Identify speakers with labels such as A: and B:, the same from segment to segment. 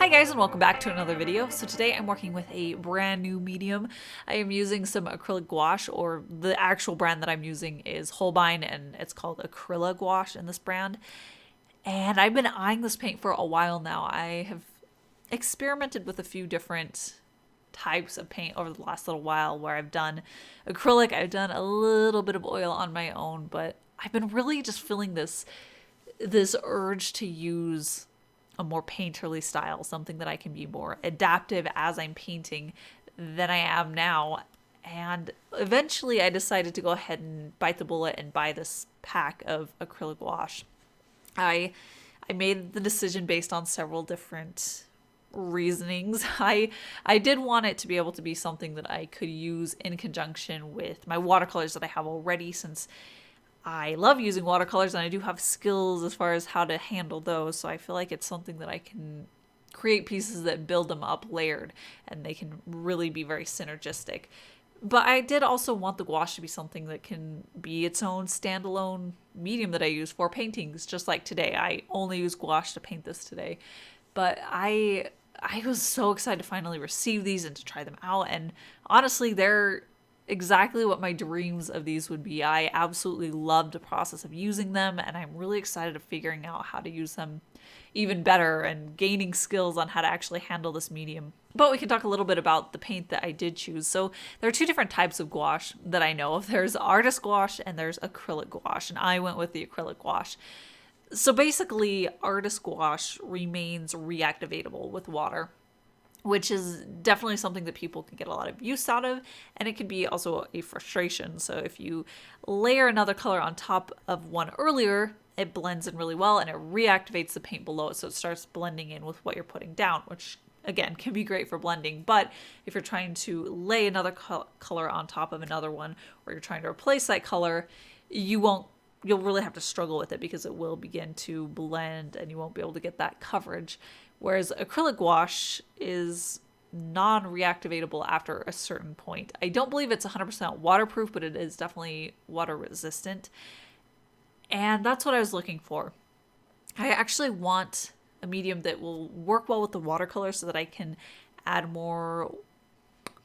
A: Hi guys and welcome back to another video. So today I'm working with a brand new medium. I am using some acrylic gouache, or the actual brand that I'm using is Holbein and it's called Acrylic gouache in this brand. And I've been eyeing this paint for a while now. I have experimented with a few different types of paint over the last little while where I've done acrylic, I've done a little bit of oil on my own, but I've been really just feeling this urge to use a more painterly style, something that I can be more adaptive as I'm painting than I am now. And eventually I decided to go ahead and bite the bullet and buy this pack of acrylic gouache. I made the decision based on several different reasonings. I did want it to be able to be something that I could use in conjunction with my watercolors that I have already, since I love using watercolors and I do have skills as far as how to handle those, so I feel like it's something that I can create pieces that build them up layered and they can really be very synergistic. But I did also want the gouache to be something that can be its own standalone medium that I use for paintings, just like today. I only use gouache to paint this today. But I was so excited to finally receive these and to try them out, and honestly, they're exactly what my dreams of these would be. I absolutely love the process of using them, and I'm really excited of figuring out how to use them even better and gaining skills on how to actually handle this medium. But we can talk a little bit about the paint that I did choose. So there are two different types of gouache that I know of. There's artist gouache and there's acrylic gouache, and I went with the acrylic gouache. So basically, artist gouache remains reactivatable with water, which is definitely something that people can get a lot of use out of, and it can be also a frustration. So if you layer another color on top of one earlier, it blends in really well and it reactivates the paint below it, so it starts blending in with what you're putting down, which again can be great for blending. But if you're trying to lay another color on top of another one, or you're trying to replace that color, you'll really have to struggle with it because it will begin to blend and you won't be able to get that coverage. Whereas acrylic gouache is non-reactivatable after a certain point. I don't believe it's 100% waterproof, but it is definitely water resistant. And that's what I was looking for. I actually want a medium that will work well with the watercolor so that I can add more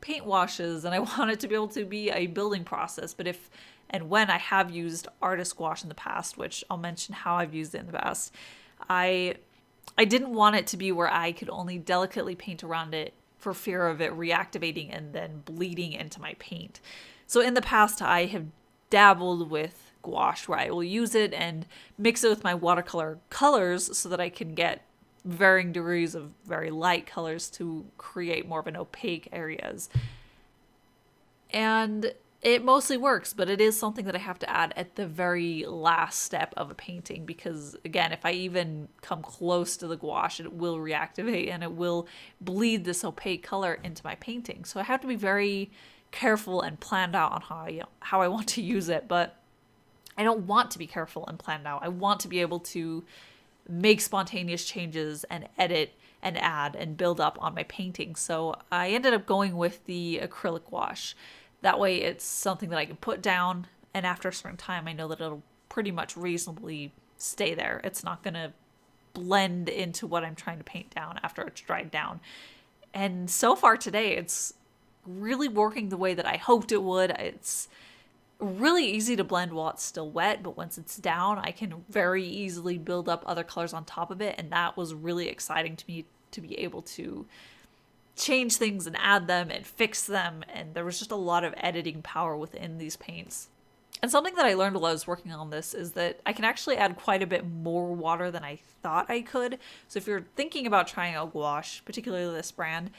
A: paint washes, and I want it to be able to be a building process. But if and when I have used artist gouache in the past, which I'll mention how I've used it in the past, I didn't want it to be where I could only delicately paint around it for fear of it reactivating and then bleeding into my paint. So in the past, I have dabbled with gouache where I will use it and mix it with my watercolor colors so that I can get varying degrees of very light colors to create more of an opaque areas. And it mostly works, but it is something that I have to add at the very last step of a painting because, again, if I even come close to the gouache, it will reactivate and it will bleed this opaque color into my painting. So I have to be very careful and planned out on how I want to use it, but I don't want to be careful and planned out. I want to be able to make spontaneous changes and edit and add and build up on my painting. So I ended up going with the acrylic gouache. That way it's something that I can put down, and after a certain time I know that it'll pretty much reasonably stay there. It's not going to blend into what I'm trying to paint down after it's dried down. And so far today, it's really working the way that I hoped it would. It's really easy to blend while it's still wet, but once it's down, I can very easily build up other colors on top of it, and that was really exciting to me, to be able to change things and add them and fix them, and there was just a lot of editing power within these paints. And something that I learned while I was working on this is that I can actually add quite a bit more water than I thought I could. So if you're thinking about trying out gouache, particularly this brand,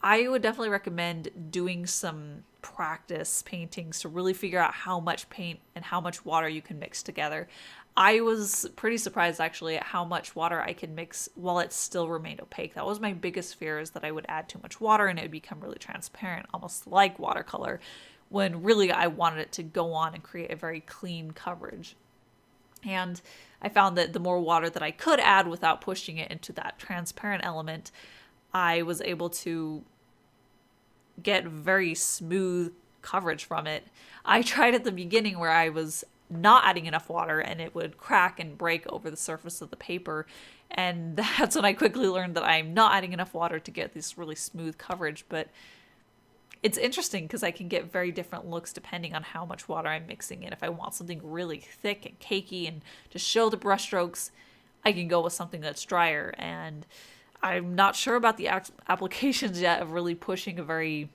A: I would definitely recommend doing some practice paintings to really figure out how much paint and how much water you can mix together. I was pretty surprised actually at how much water I could mix while it still remained opaque. That was my biggest fear, is that I would add too much water and it would become really transparent, almost like watercolor, when really I wanted it to go on and create a very clean coverage. And I found that the more water that I could add without pushing it into that transparent element, I was able to get very smooth coverage from it. I tried at the beginning where I was not adding enough water and it would crack and break over the surface of the paper. And that's when I quickly learned that I'm not adding enough water to get this really smooth coverage. But it's interesting because I can get very different looks depending on how much water I'm mixing in. If I want something really thick and cakey and to show the brush strokes, I can go with something that's drier. And I'm not sure about the applications yet of really pushing a very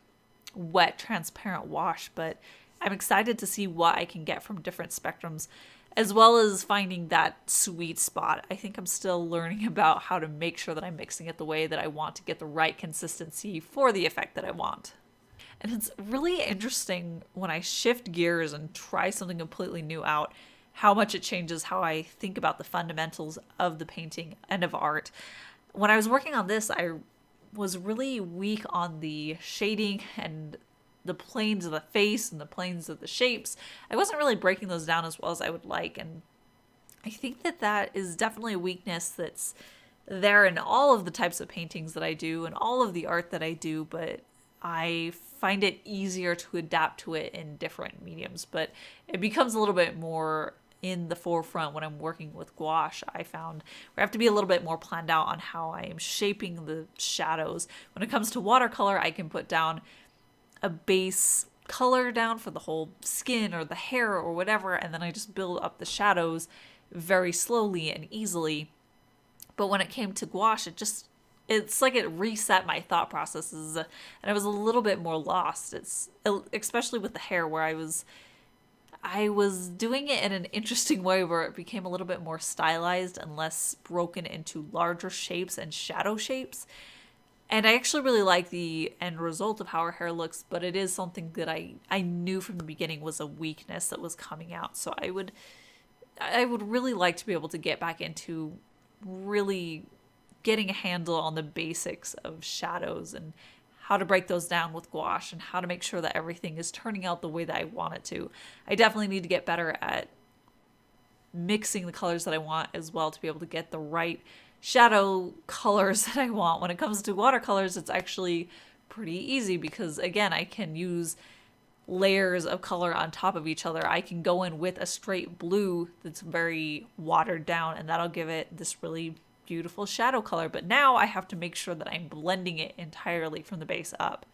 A: wet, transparent wash, but I'm excited to see what I can get from different spectrums, as well as finding that sweet spot. I think I'm still learning about how to make sure that I'm mixing it the way that I want to get the right consistency for the effect that I want. And it's really interesting when I shift gears and try something completely new out, how much it changes how I think about the fundamentals of the painting and of art. When I was working on this, I was really weak on the shading and the planes of the face and the planes of the shapes. I wasn't really breaking those down as well as I would like. And I think that that is definitely a weakness that's there in all of the types of paintings that I do and all of the art that I do, but I find it easier to adapt to it in different mediums. But it becomes a little bit more in the forefront when I'm working with gouache. I found where I have to be a little bit more planned out on how I am shaping the shadows. When it comes to watercolor, I can put down a base color down for the whole skin or the hair or whatever, and then I just build up the shadows very slowly and easily. But when it came to gouache, it's like it reset my thought processes, and I was a little bit more lost. It's especially with the hair, where I was doing it in an interesting way where it became a little bit more stylized and less broken into larger shapes and shadow shapes. And I actually really like the end result of how her hair looks, but it is something that I knew from the beginning was a weakness that was coming out. So I would really like to be able to get back into really getting a handle on the basics of shadows and how to break those down with gouache and how to make sure that everything is turning out the way that I want it to. I definitely need to get better at mixing the colors that I want as well to be able to get the right shadow colors that I want. When it comes to watercolors, it's actually pretty easy because, again, I can use layers of color on top of each other. I can go in with a straight blue that's very watered down, and that'll give it this really beautiful shadow color. But now I have to make sure that I'm blending it entirely from the base up,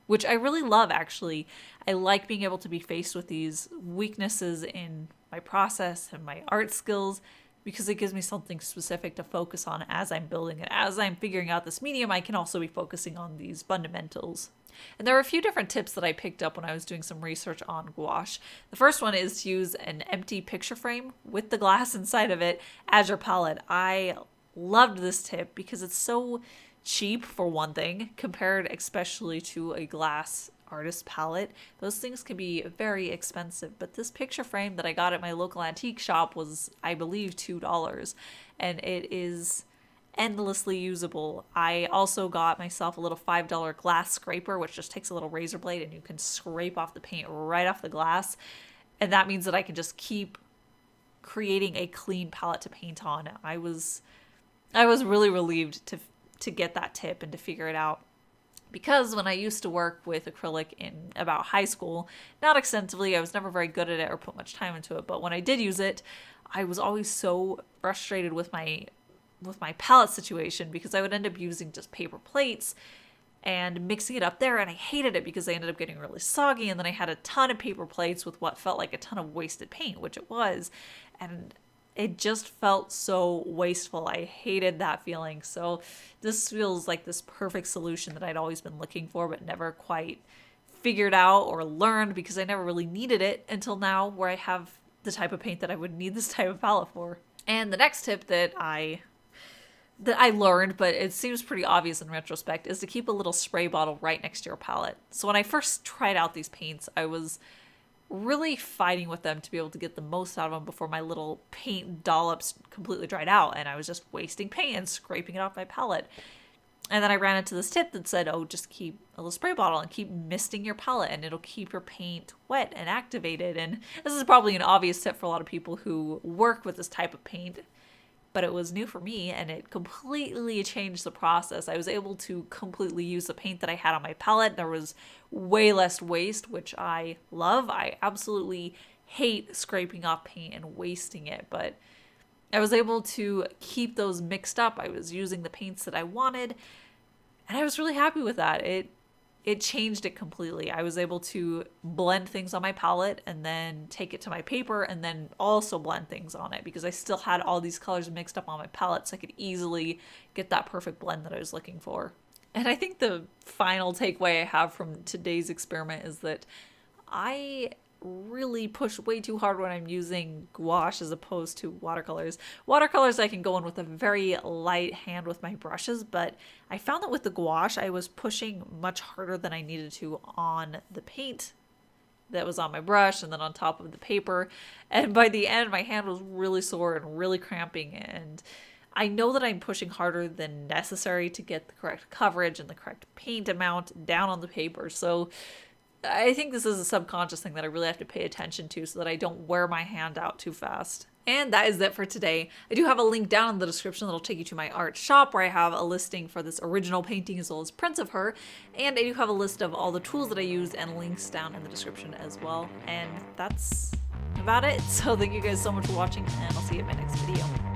A: which I really love, actually. I like being able to be faced with these weaknesses in my process and my art skills, because it gives me something specific to focus on as I'm building it. As I'm figuring out this medium, I can also be focusing on these fundamentals. And there are a few different tips that I picked up when I was doing some research on gouache. The first one is to use an empty picture frame with the glass inside of it as your palette. I loved this tip because it's so cheap, for one thing, compared especially to a glass artist palette. Those things can be very expensive, but this picture frame that I got at my local antique shop was, I believe, $2, and it is endlessly usable. I also got myself a little $5 glass scraper, which just takes a little razor blade and you can scrape off the paint right off the glass, and that means that I can just keep creating a clean palette to paint on. I was really relieved to get that tip and to figure it out. Because when I used to work with acrylic in about high school, not extensively, I was never very good at it or put much time into it, but when I did use it, I was always so frustrated with my palette situation because I would end up using just paper plates and mixing it up there, and I hated it because they ended up getting really soggy, and then I had a ton of paper plates with what felt like a ton of wasted paint, which it was, and it just felt so wasteful. I hated that feeling. So this feels like this perfect solution that I'd always been looking for, but never quite figured out or learned because I never really needed it until now, where I have the type of paint that I would need this type of palette for. And the next tip that I learned, but it seems pretty obvious in retrospect, is to keep a little spray bottle right next to your palette. So when I first tried out these paints, I was really fighting with them to be able to get the most out of them before my little paint dollops completely dried out, and I was just wasting paint and scraping it off my palette. And then I ran into this tip that said, oh, just keep a little spray bottle and keep misting your palette and it'll keep your paint wet and activated. And this is probably an obvious tip for a lot of people who work with this type of paint, but it was new for me and it completely changed the process. I was able to completely use the paint that I had on my palette. There was way less waste, which I love. I absolutely hate scraping off paint and wasting it, but I was able to keep those mixed up. I was using the paints that I wanted, and I was really happy with that. It changed it completely. I was able to blend things on my palette and then take it to my paper and then also blend things on it, because I still had all these colors mixed up on my palette, so I could easily get that perfect blend that I was looking for. And I think the final takeaway I have from today's experiment is that I really push way too hard when I'm using gouache as opposed to watercolors. Watercolors I can go in with a very light hand with my brushes, but I found that with the gouache I was pushing much harder than I needed to on the paint that was on my brush and then on top of the paper. And by the end my hand was really sore and really cramping, and I know that I'm pushing harder than necessary to get the correct coverage and the correct paint amount down on the paper. So I think this is a subconscious thing that I really have to pay attention to so that I don't wear my hand out too fast. And that is it for today. I do have a link down in the description that'll take you to my art shop, where I have a listing for this original painting as well as prints of her. And I do have a list of all the tools that I used and links down in the description as well. And that's about it. So thank you guys so much for watching, and I'll see you in my next video.